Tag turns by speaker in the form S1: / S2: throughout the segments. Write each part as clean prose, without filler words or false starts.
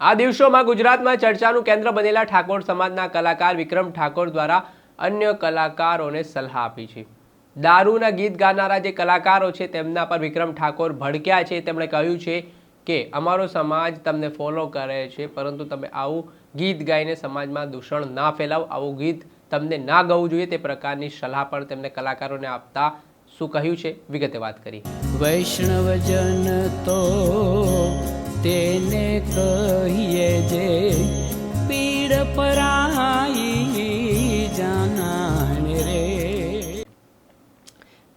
S1: આ દિવસોમાં ગુજરાતમાં ચર્ચાનું કેન્દ્ર બનેલા ઠાકોર સમાજના કલાકાર વિક્રમ ઠાકોર દ્વારા અન્ય કલાકારોને સલાહ આપી છે। દારૂના ગીત ગાનારા જે કલાકારો છે તેમના પર વિક્રમ ઠાકોર ભડક્યા છે। તેમણે કહ્યું છે કે અમારો સમાજ તમને ફોલો કરે છે, પરંતુ તમે આવું ગીત ગાઈને સમાજમાં દૂષણ ના ફેલાવો, આવું ગીત તમને ના ગાવું જોઈએ, તે પ્રકારની સલાહ પણ તેમણે કલાકારોને આપતા શું કહ્યું છે વિગતે વાત કરી।
S2: વૈષ્ણવજન તો તેને કહીએ જે પીડ પરાઈ જાનાને રે।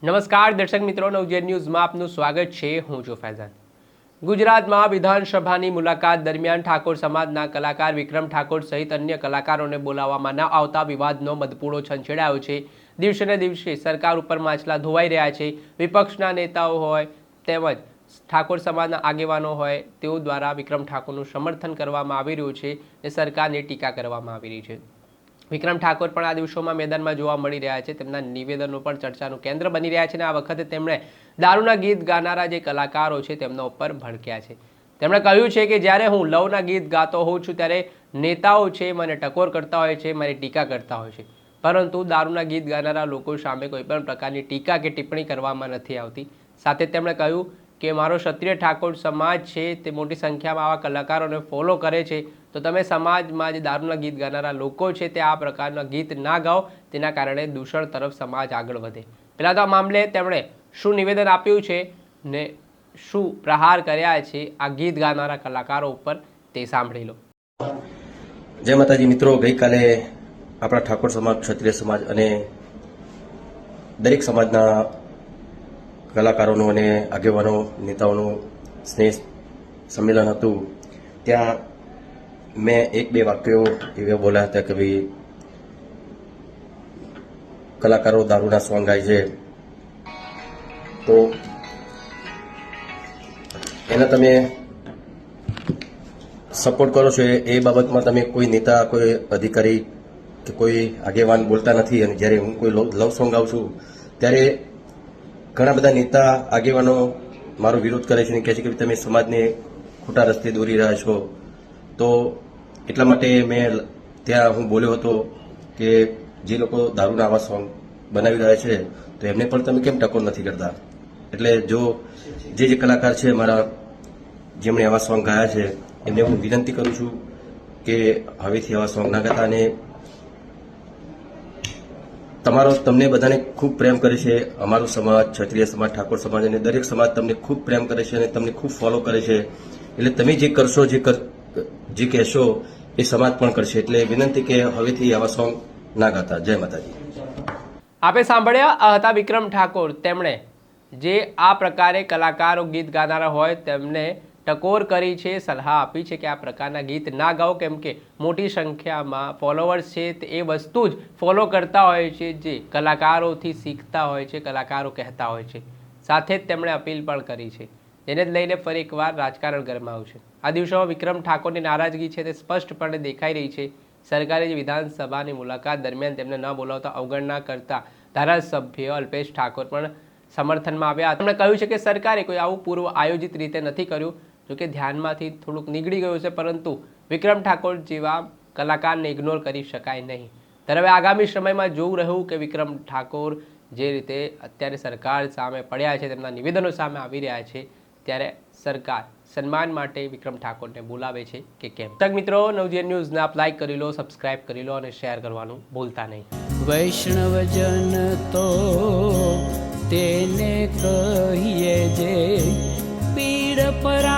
S1: નમસ્કાર દર્શક મિત્રો, નવજીવન ન્યૂઝમાં આપનું સ્વાગત છે। હું છું ફૈઝાન। ગુજરાતમાં વિધાનસભાની મુલાકાત દરમિયાન ઠાકોર સમાજના કલાકાર વિક્રમ ઠાકોર સહિત અન્ય કલાકારોને બોલાવવામાં ન આવતા વિવાદનો મધપૂડો છંછેડાયો છે। દિવસે ને દિવસે સરકાર ઉપર માછલા ધોવાઈ રહ્યા છે। વિપક્ષના નેતાઓ હોય તેમજ ઠાકોર સમાજના આગેવાનો હોય તેઓ દ્વારા વિક્રમ ઠાકોરનું સમર્થન કરવામાં આવી રહ્યું છે અને સરકારની ટીકા કરવામાં આવી રહી છે। વિક્રમ ઠાકોર પણ આ દિવસોમાં મેદાનમાં જોવા મળી રહ્યા છે। તેમના નિવેદનો પણ ચર્ચાનું કેન્દ્ર બની રહ્યા છે અને આ વખતે તેમણે દારૂના ગીત ગાનારા જે કલાકારો છે તેમના ઉપર ભડક્યા છે। તેમણે કહ્યું છે કે જ્યારે હું લવના ગીત ગાતો હોઉં છું ત્યારે નેતાઓ છે મને ટકોર કરતા હોય છે, મારી ટીકા કરતા હોય છે, પરંતુ દારૂના ગીત ગાનારા લોકો સામે કોઈ પણ પ્રકારની ટીકા કે ટિપ્પણી કરવામાં નથી આવતી। સાથે તેમણે કહ્યું કે મારો ક્ષત્રિય ઠાકોર સમાજ છે તે મોટી સંખ્યામાં આવા કલાકારોને ફોલો કરે છે, તો તમે સમાજમાં જે દારૂના ગીત ગાનારા લોકો છે તે આ પ્રકારના ગીત ના ગાઓ, તેના કારણે દૂષણ તરફ સમાજ આગળ વધે। પહેલાં તો આ મામલે તેમણે શું નિવેદન આપ્યું છે ને શું પ્રહાર કર્યા છે આ ગીત ગાનારા કલાકારો ઉપર તે સાંભળી લો।
S3: જય માતાજી મિત્રો, ગઈકાલે આપણા ઠાકોર સમાજ, ક્ષત્રિય સમાજ અને દરેક સમાજના કલાકારોનું અને આગેવાનો નેતાઓનું સ્નેહ સંમેલન હતું। ત્યાં મેં એક બે વાક્યો એવા બોલ્યા હતા કે ભાઈ કલાકારો દારૂના સોંગ ગાય છે તો એને તમે સપોર્ટ કરો છો, એ બાબતમાં તમે કોઈ નેતા, કોઈ અધિકારી કે કોઈ આગેવાન બોલતા નથી। અને જ્યારે હું કોઈ લવ સોંગ ગાઉં છું ત્યારે ઘણા બધા નેતા આગેવાનો મારો વિરોધ કરે છે અને કહે છે કે તમે સમાજને ખોટા રસ્તે દોરી રહ્યા છો। તો એટલા માટે મેં ત્યાં હું બોલ્યો હતો કે જે લોકો દારૂના આવા સોંગ બનાવી રહ્યા છે તો એમને પણ તમે કેમ ટકોર નથી કરતા। એટલે જો જે કલાકાર છે મારા, જેમણે આવા સોંગ ગાયા છે એમને હું વિનંતી કરું છું કે હવેથી આવા સોંગ ના ગાતા। અને તમને બધાને ખૂબ પ્રેમ કરે છે, અમારો સમાજ, ક્ષત્રિય સમાજ, ઠાકોર સમાજ અને દરેક સમાજ તમને ખૂબ પ્રેમ કરે છે અને તમને ખૂબ ફોલો કરે છે। એટલે તમે જે કરશો, જે કહેશો એ સમાજ પણ કરશે। એટલે વિનંતી કે હવેથી આવા સોંગ ના ગાતા। જય માતાજી।
S1: આપે સાંભળ્યા, આ હતા વિક્રમ ઠાકોર। તેમણે જે આ પ્રકારે કલાકારો ગીત ગાનારા હોય તેમને ટકોર કરી છે, સલાહ આપી છે કે આ પ્રકારના ગીત ના ગાઓ, કેમ કે મોટી સંખ્યામાં ફોલોવર્સ છે તે એ વસ્તુ જ ફોલો કરતા હોય છે જે કલાકારોથી શીખતા હોય છે, કલાકારો કહેતા હોય છે। સાથે જ તેમણે અપીલ પણ કરી છે, જેને જ લઈને ફરી એકવાર રાજકારણ ગરમાયું છે। આ દિવસોમાં વિક્રમ ઠાકોરની નારાજગી છે તે સ્પષ્ટપણે દેખાઈ રહી છે। સરકારે જે વિધાનસભાની મુલાકાત દરમિયાન તેમને ન બોલાવતા અવગણના કરતા ધારાસભ્ય અલ્પેશ ઠાકોર પણ સમર્થનમાં આવ્યા। તેમણે કહ્યું છે કે સરકારે કોઈ આવું પૂર્વ આયોજિત રીતે નથી કર્યું, જોકે ધ્યાનમાંથી થોડુંક નીકળી ગયું છે, પરંતુ વિક્રમ ઠાકોર જેવા કલાકારને ઇગ્નોર કરી શકાય નહીં। ત્યારે હવે આગામી સમયમાં જોવું રહ્યું કે વિક્રમ ઠાકોર જે રીતે અત્યારે સરકાર સામે પડ્યા છે, તેમના નિવેદનો સામે આવી રહ્યા છે, ત્યારે સરકાર સન્માન માટે વિક્રમ ઠાકોરને બોલાવે છે કે કેમ। દર્શક મિત્રો, નવજીવન ન્યૂઝને આપ લાઈક કરી લો, સબસ્ક્રાઇબ કરી લો અને શેર કરવાનું ભૂલતા નહીં।
S2: વૈષ્ણવજન તો તેને કહીએ જે પીડ પરાઈ